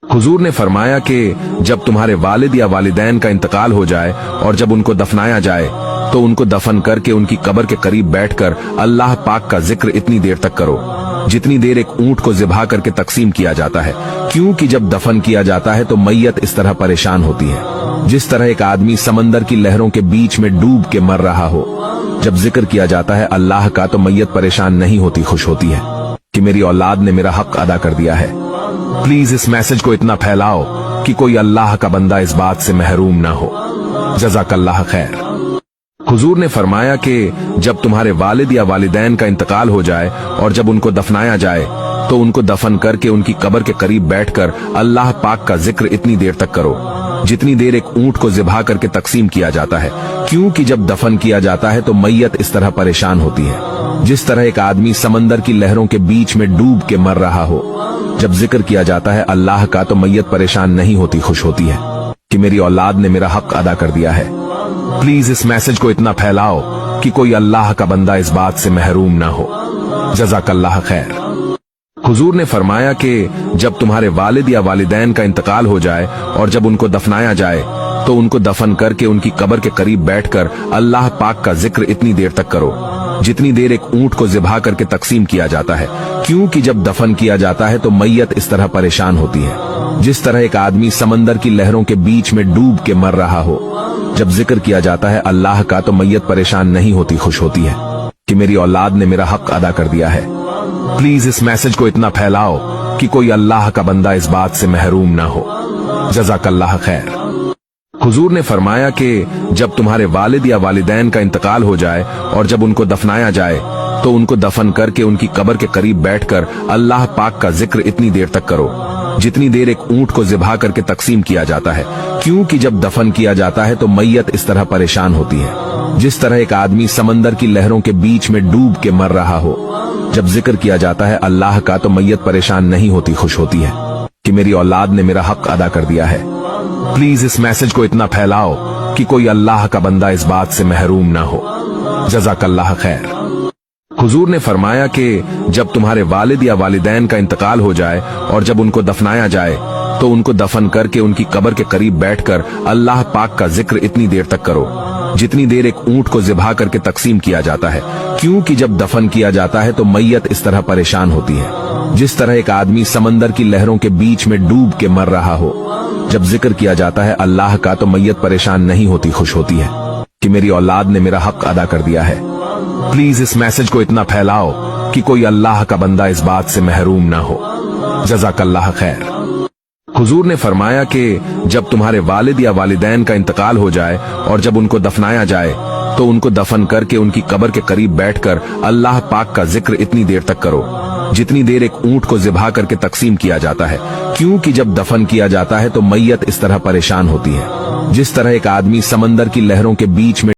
हुजूर ने फरमाया कि जब तुम्हारे वालिद या वालिदैन का इंतकाल हो जाए और जब उनको दफनाया जाए तो उनको दफन करके उनकी कब्र के करीब बैठकर अल्लाह पाक का जिक्र इतनी देर तक करो जितनी देर एक ऊंट को ज़िबा करके तकसीम किया जाता है, क्योंकि जब दफन किया जाता है तो मैयत इस तरह परेशान होती है जिस तरह एक आदमी समंदर की लहरों के बीच में डूब के मर रहा हो। जब जिक्र किया जाता है अल्लाह का तो मैयत परेशान नहीं होती, खुश होती है कि मेरी औलाद ने मेरा हक अदा कर दिया है। प्लीज इस मैसेज को इतना फैलाओ कि कोई अल्लाह का बंदा इस बात से महरूम ना हो। जज़ाकल्लाह खैर। हुजूर ने फरमाया कि जब तुम्हारे वालिद या वालिदैन का इंतकाल हो जाए और जब उनको दफनाया जाए तो उनको दफन करके उनकी कब्र के करीब बैठकर अल्लाह पाक का जिक्र इतनी देर तक करो जितनी देर एक ऊंट को ज़िबा करके तकसीम किया जाता है, क्योंकि जब दफन किया जाता है तो मैयत इस तरह परेशान होती है जिस तरह एक आदमी समंदर की लहरों के बीच में डूब के मर रहा हो। जब जिक्र किया जाता है अल्लाह का तो मैयत परेशान नहीं होती, खुश होती है कि मेरी औलाद ने मेरा हक अदा कर दिया है। प्लीज इस मैसेज को इतना फैलाओ कि कोई अल्लाह का बंदा इस बात से महरूम ना हो। जज़ाकल्लाह खैर। हुजूर ने फरमाया कि जब तुम्हारे वालिद या वालिदैन का इंतकाल हो जाए और जब उनको दफनाया जाए तो उनको दफन करके उनकी कब्र के करीब बैठकर अल्लाह पाक का जिक्र इतनी देर तक करो जितनी देर एक ऊंट को ज़िबा करके तकसीम किया जाता है, क्योंकि जब दफन किया जाता है तो मैयत इस तरह परेशान होती है जिस तरह एक आदमी समंदर की लहरों के बीच में डूब के मर रहा हो। जब जिक्र किया जाता है अल्लाह का तो मैयत परेशान नहीं होती, खुश होती है कि मेरी औलाद ने मेरा हक अदा कर दिया है। प्लीज इस मैसेज को इतना फैलाओ कि कोई अल्लाह का बंदा इस बात से महरूम ना हो। जज़ाकल्लाह खैर। हुजूर ने फरमाया कि जब तुम्हारे वालिद या वालिदैन का इंतकाल हो जाए और जब उनको दफनाया जाए तो उनको दफन करके उनकी कब्र के करीब बैठकर अल्लाह पाक का जिक्र इतनी देर तक करो जितनी देर एक ऊंट को ज़िबा करके तकसीम किया जाता है, क्योंकि जब दफन किया जाता है तो मैयत इस तरह परेशान होती है जिस तरह एक आदमी समंदर की लहरों के बीच में डूब के मर रहा हो। जब जिक्र किया जाता है अल्लाह का तो मैयत परेशान नहीं होती, खुश होती है कि मेरी औलाद ने मेरा हक अदा कर दिया है। प्लीज इस मैसेज को इतना फैलाओ कि कोई अल्लाह का बंदा इस बात से महरूम ना हो। जज़ाकल्लाह खैर। हुजूर ने फरमाया कि जब तुम्हारे वालिद या वालिदैन का इंतकाल हो जाए और जब उनको दफनाया जाए तो उनको दफन करके उनकी कब्र के करीब बैठकर अल्लाह पाक का जिक्र इतनी देर तक करो जितनी देर एक ऊंट को ज़िबा करके तकसीम किया जाता है, क्योंकि जब दफन किया जाता है तो मैयत इस तरह परेशान होती है जिस तरह एक आदमी समंदर की लहरों के बीच में डूब के मर रहा हो। जब जिक्र किया जाता है अल्लाह का तो मैयत परेशान नहीं होती, खुश होती है कि मेरी औलाद ने मेरा हक अदा कर दिया है। प्लीज इस मैसेज को इतना फैलाओ कि कोई अल्लाह का बंदा इस बात से महरूम ना हो। जज़ाकल्लाह खैर। हुजूर ने फरमाया कि जब तुम्हारे वालिद या वालिदैन का इंतकाल हो जाए और जब उनको दफनाया जाए तो उनको दफन करके उनकी कब्र के करीब बैठकर अल्लाह पाक का जिक्र इतनी देर तक करो जितनी देर एक ऊंट को ज़िबा करके तकसीम किया जाता है, क्योंकि जब दफन किया जाता है तो मैयत इस तरह परेशान होती है जिस तरह एक आदमी समंदर की लहरों के बीच में